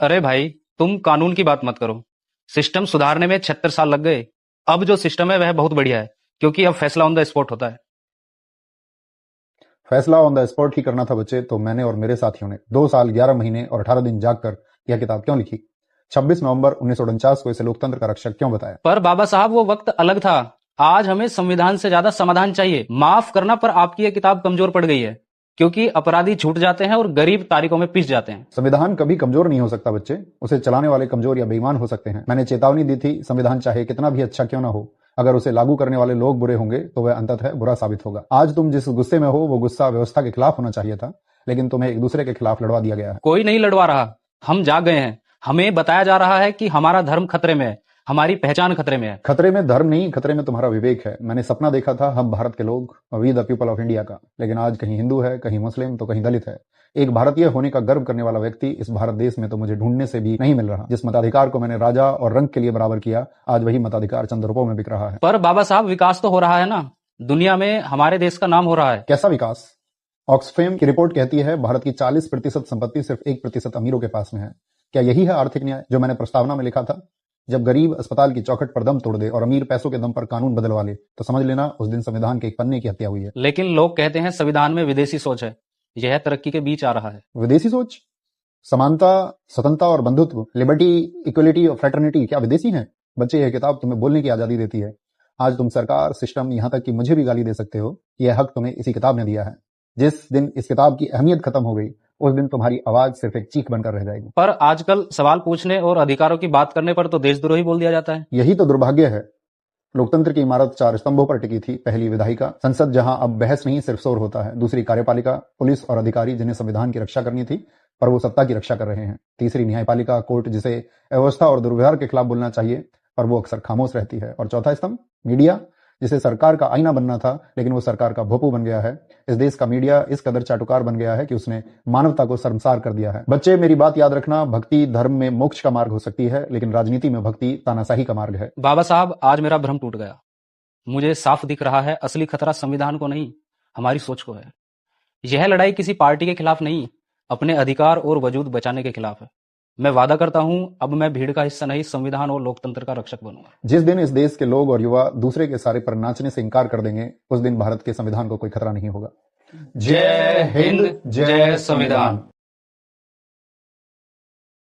अरे भाई, तुम कानून की बात मत करो। सिस्टम सुधारने में 76 साल लग गए। अब जो सिस्टम है वह बहुत बढ़िया है, क्योंकि अब फैसला ऑन द स्पॉट होता है। फैसला ऑन द स्पॉट ही करना था बच्चे, तो मैंने और मेरे साथियों ने 2 साल 11 महीने और 18 दिन जागकर यह किताब क्यों लिखी? 26 नवंबर 1949 को इसे लोकतंत्र का रक्षक क्यों बताया? पर बाबा साहब, वो वक्त अलग था। आज हमें संविधान से ज्यादा समाधान चाहिए। माफ करना, पर आपकी यह किताब कमजोर पड़ गई है, क्योंकि अपराधी छूट जाते हैं और गरीब तारीखों में पिस जाते हैं। संविधान कभी कमजोर नहीं हो सकता बच्चे, उसे चलाने वाले कमजोर या बेईमान हो सकते हैं। मैंने चेतावनी दी थी, संविधान चाहे कितना भी अच्छा क्यों ना हो, अगर उसे लागू करने वाले लोग बुरे होंगे तो वह अंततः बुरा साबित होगा। आज तुम जिस गुस्से में हो वो गुस्सा व्यवस्था के खिलाफ होना चाहिए था, लेकिन तुम्हें एक दूसरे के खिलाफ लड़वा दिया गया है। कोई नहीं लड़वा रहा, हम जाग गए हैं। हमें बताया जा रहा है कि हमारा धर्म खतरे में है, हमारी पहचान खतरे में है। खतरे में धर्म नहीं, खतरे में तुम्हारा विवेक है। मैंने सपना देखा था हम भारत के लोग, we the people of India का, लेकिन आज कहीं हिंदू है, कहीं मुस्लिम, तो कहीं दलित है। एक भारतीय होने का गर्व करने वाला व्यक्ति इस भारत देश में तो मुझे ढूंढने से भी नहीं मिल रहा। जिस मताधिकार को मैंने राजा और रंग के लिए बराबर किया, आज वही मताधिकार चंद रुपयों में बिक रहा है। पर बाबा साहब, विकास तो हो रहा है ना। दुनिया में हमारे देश का नाम हो रहा है। कैसा विकास? ऑक्सफैम की रिपोर्ट कहती है भारत की 40% संपत्ति सिर्फ 1% अमीरों के पास में है। क्या यही है आर्थिक न्याय जो मैंने प्रस्तावना में लिखा था? जब गरीब अस्पताल की चौखट पर दम तोड़ दे और अमीर पैसों के दम पर कानून बदलवा ले, तो समझ लेना उस दिन संविधान के एक पन्ने की हत्या हुई है। लेकिन लोग कहते हैं संविधान में विदेशी सोच है। यह तरक्की के बीच आ रहा है। विदेशी सोच? समानता, स्वतंत्रता और बंधुत्व, लिबर्टी, इक्वलिटी और फ्रेटर्निटी क्या विदेशी हैं? बच्चे, यह किताब तुम्हें बोलने की आजादी देती है। आज तुम सरकार, सिस्टम, यहां तक कि मुझे भी गाली दे सकते हो। यह हक तुम्हें इसी किताब ने दिया है। जिस दिन इस किताब की अहमियत खत्म हो गई, उस दिन तुम्हारी आवाज सिर्फ एक चीख बनकर रह जाएगी। पर आजकल सवाल पूछने और अधिकारों की बात करने पर तो देशद्रोही बोल दिया जाता है। यही तो दुर्भाग्य है। लोकतंत्र की इमारत 4 स्तंभों पर टिकी थी। पहली विधायिका संसद, जहां अब बहस नहीं सिर्फ शोर होता है। दूसरी कार्यपालिका, पुलिस और अधिकारी जिन्हें संविधान की रक्षा करनी थी पर वो सत्ता की रक्षा कर रहे हैं। तीसरी न्यायपालिका, कोर्ट, जिसे अव्यवस्था और दुर्व्यवहार के खिलाफ बोलना चाहिए पर वो अक्सर खामोश रहती है। और चौथा स्तंभ, मीडिया, जिसे सरकार का आईना बनना था लेकिन वो सरकार का भोपू बन गया है। इस देश का मीडिया इस कदर चाटुकार बन गया है कि उसने मानवता को शर्मसार कर दिया है। बच्चे, मेरी बात याद रखना, भक्ति धर्म में मोक्ष का मार्ग हो सकती है, लेकिन राजनीति में भक्ति तानाशाही का मार्ग है। बाबा साहब, आज मेरा भ्रम टूट गया। मुझे साफ दिख रहा है, असली खतरा संविधान को नहीं, हमारी सोच को है। यह लड़ाई किसी पार्टी के खिलाफ नहीं, अपने अधिकार और वजूद बचाने के खिलाफ है। मैं वादा करता हूं, अब मैं भीड़ का हिस्सा नहीं, संविधान और लोकतंत्र का रक्षक बनूंगा। जिस दिन इस देश के लोग और युवा दूसरे के सारे पर नाचने से इंकार कर देंगे, उस दिन भारत के संविधान को कोई खतरा नहीं होगा। जय हिंद, जय संविधान।